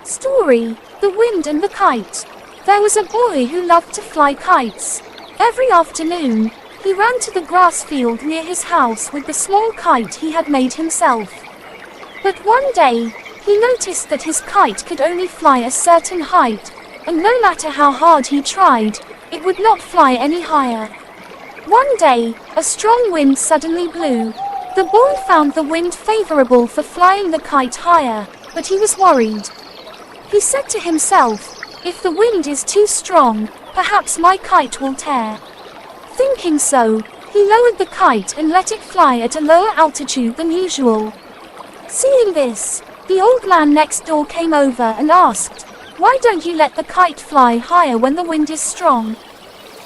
Story: The Wind and the Kite. There was a boy who loved to fly kites. Every afternoon, he ran to the grass field near his house with the small kite he had made himself. But one day, he noticed that his kite could only fly a certain height, and no matter how hard he tried, it would not fly any higher. One day, a strong wind suddenly blew. The boy found the wind favorable for flying the kite higher, but he was worried. He said to himself, "If the wind is too strong, perhaps my kite will tear." Thinking so, he lowered the kite and let it fly at a lower altitude than usual. Seeing this, the old man next door came over and asked, "Why don't you let the kite fly higher when the wind is strong?"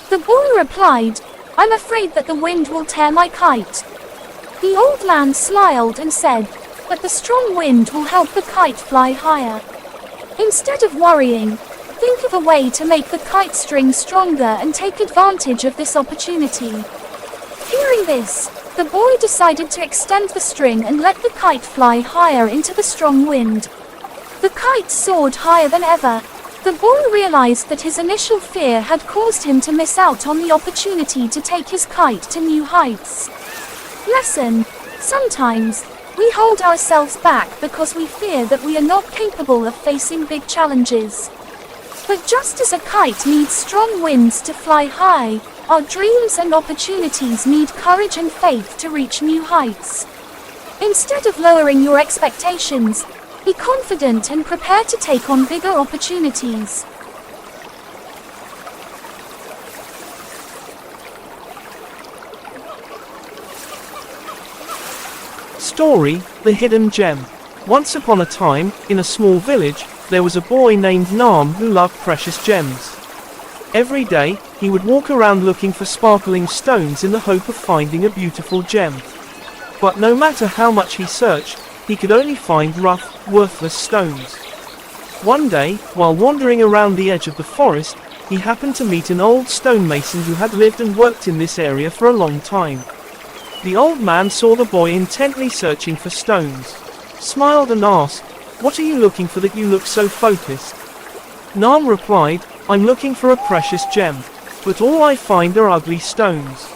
The boy replied, "I'm afraid that the wind will tear my kite." The old man smiled and said, "But the strong wind will help the kite fly higher. Instead of worrying, think of a way to make the kite string stronger and take advantage of this opportunity." Hearing this, the boy decided to extend the string and let the kite fly higher into the strong wind. The kite soared higher than ever. The boy realized that his initial fear had caused him to miss out on the opportunity to take his kite to new heights. Lesson: sometimes, we hold ourselves back because we fear that we are not capable of facing big challenges. But just as a kite needs strong winds to fly high, our dreams and opportunities need courage and faith to reach new heights. Instead of lowering your expectations, be confident and prepare to take on bigger opportunities. Story: The Hidden Gem. Once upon a time, in a small village, there was a boy named Nam who loved precious gems. Every day, he would walk around looking for sparkling stones in the hope of finding a beautiful gem. But no matter how much he searched, he could only find rough, worthless stones. One day, while wandering around the edge of the forest, he happened to meet an old stonemason who had lived and worked in this area for a long time. The old man saw the boy intently searching for stones, smiled and asked, "What are you looking for that you look so focused?" Nam replied, "I'm looking for a precious gem, but all I find are ugly stones."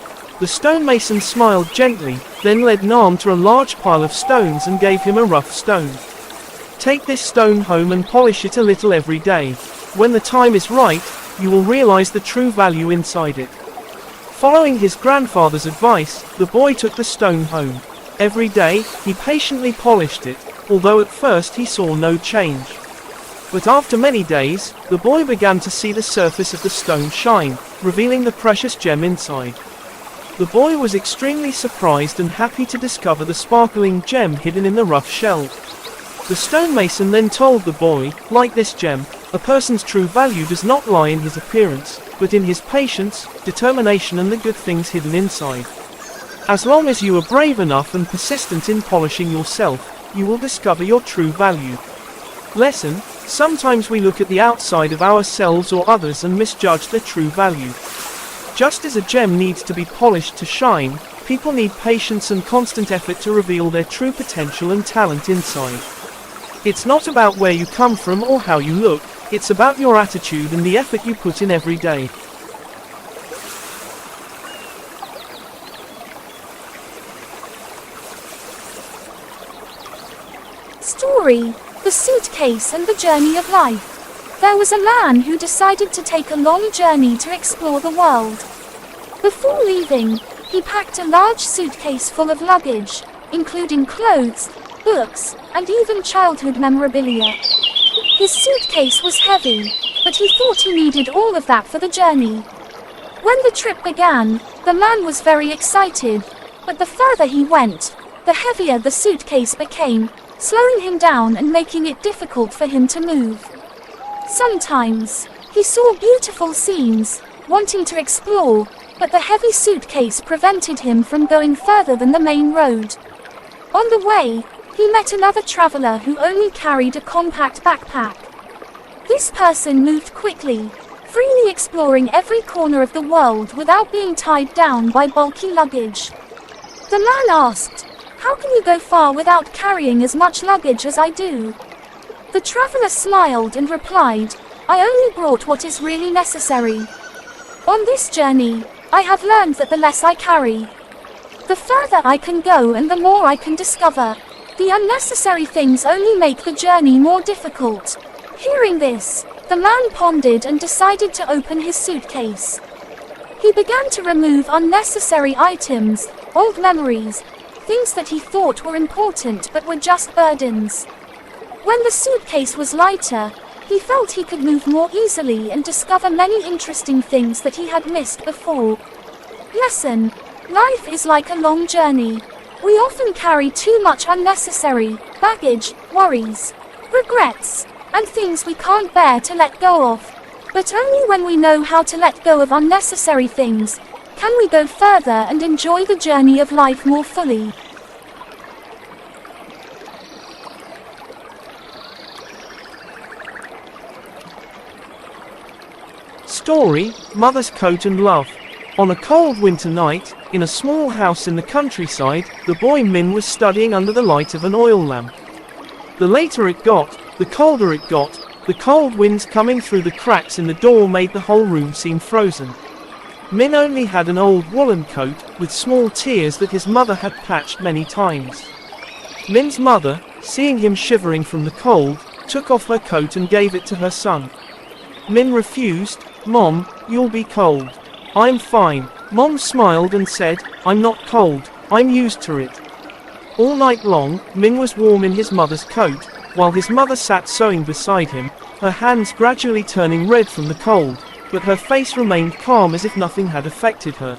The stonemason smiled gently, then led Nam to a large pile of stones and gave him a rough stone. "Take this stone home and polish it a little every day. When the time is right, you will realize the true value inside it." Following his grandfather's advice, the boy took the stone home. Every day, he patiently polished it, although at first he saw no change. But after many days, the boy began to see the surface of the stone shine, revealing the precious gem inside. The boy was extremely surprised and happy to discover the sparkling gem hidden in the rough shell. The stonemason then told the boy, "Like this gem, a person's true value does not lie in his appearance, but in his patience, determination and the good things hidden inside. As long as you are brave enough and persistent in polishing yourself, you will discover your true value." Lesson: sometimes we look at the outside of ourselves or others and misjudge their true value. Just as a gem needs to be polished to shine, people need patience and constant effort to reveal their true potential and talent inside. It's not about where you come from or how you look, it's about your attitude and the effort you put in every day. Story: The Suitcase and the Journey of Life. There was a man who decided to take a long journey to explore the world. Before leaving, he packed a large suitcase full of luggage, including clothes, books, and even childhood memorabilia. His suitcase was heavy, but he thought he needed all of that for the journey. When the trip began, the man was very excited, but the further he went, the heavier the suitcase became, slowing him down and making it difficult for him to move. Sometimes, he saw beautiful scenes, wanting to explore, but the heavy suitcase prevented him from going further than the main road. On the way, he met another traveler who only carried a compact backpack. This person moved quickly, freely exploring every corner of the world without being tied down by bulky luggage. The man asked, "How can you go far without carrying as much luggage as I do?" The traveler smiled and replied, I only brought what is really necessary. On this journey, I have learned that the less I carry, the further I can go and the more I can discover. The unnecessary things only make the journey more difficult. Hearing this, the man pondered and decided to open his suitcase. He began to remove unnecessary items, old memories, things that he thought were important but were just burdens. When the suitcase was lighter, he felt he could move more easily and discover many interesting things that he had missed before. Lesson: life is like a long journey. We often carry too much unnecessary baggage, worries, regrets, and things we can't bear to let go of. But only when we know how to let go of unnecessary things, can we go further and enjoy the journey of life more fully. Story, Mother's Coat and Love. On a cold winter night, in a small house in the countryside, the boy Min was studying under the light of an oil lamp. The later it got, the colder it got. The cold winds coming through the cracks in the door made the whole room seem frozen. Min only had an old woolen coat, with small tears that his mother had patched many times. Min's mother, seeing him shivering from the cold, took off her coat and gave it to her son. Min refused. Mom, you'll be cold. I'm fine. Mom smiled and said, I'm not cold, I'm used to it. All night long, Min was warm in his mother's coat, while his mother sat sewing beside him, her hands gradually turning red from the cold, but her face remained calm as if nothing had affected her.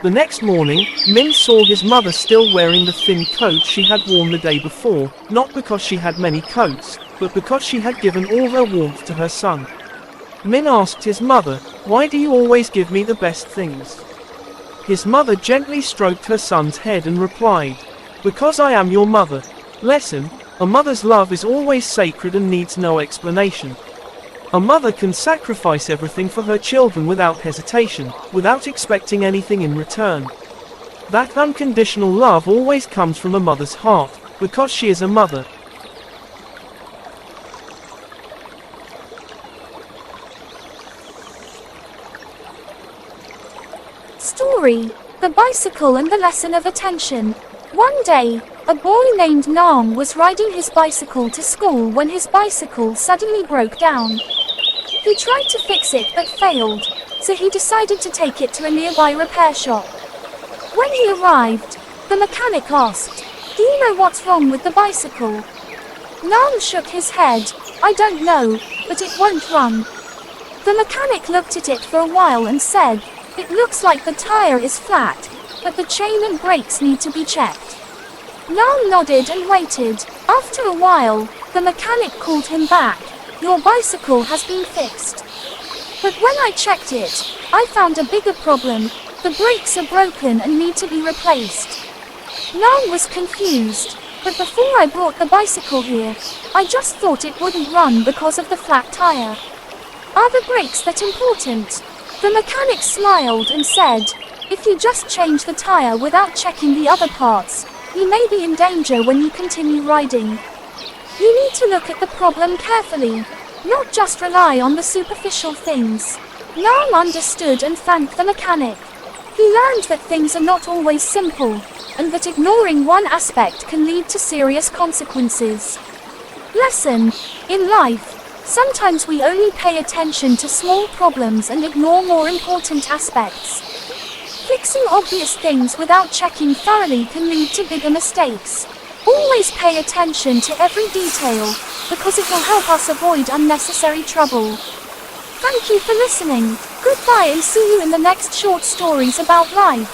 The next morning, Min saw his mother still wearing the thin coat she had worn the day before, not because she had many coats, but because she had given all her warmth to her son. Min asked his mother, why do you always give me the best things? His mother gently stroked her son's head and replied, because I am your mother. Lesson: a mother's love is always sacred and needs no explanation. A mother can sacrifice everything for her children without hesitation, without expecting anything in return. That unconditional love always comes from a mother's heart, because she is a mother. Story: the bicycle and the lesson of attention. One day, a boy named Nam was riding his bicycle to school when his bicycle suddenly broke down. He tried to fix it but failed, so he decided to take it to a nearby repair shop. When he arrived, the mechanic asked, "Do you know what's wrong with the bicycle?" Nam shook his head. "I don't know, but it won't run." The mechanic looked at it for a while and said, "It looks like the tire is flat, but the chain and brakes need to be checked." Nam nodded and waited. After a while, the mechanic called him back. "Your bicycle has been fixed. But when I checked it, I found a bigger problem. The brakes are broken and need to be replaced." Nam was confused. "But before I brought the bicycle here, I just thought it wouldn't run because of the flat tire. Are the brakes that important?" The mechanic smiled and said, "If you just change the tire without checking the other parts, you may be in danger when you continue riding. You need to look at the problem carefully, not just rely on the superficial things." Nam understood and thanked the mechanic. He learned that things are not always simple, and that ignoring one aspect can lead to serious consequences. Lesson: in life, sometimes we only pay attention to small problems and ignore more important aspects. Fixing obvious things without checking thoroughly can lead to bigger mistakes. Always pay attention to every detail, because it will help us avoid unnecessary trouble. Thank you for listening. Goodbye and see you in the next short stories about life.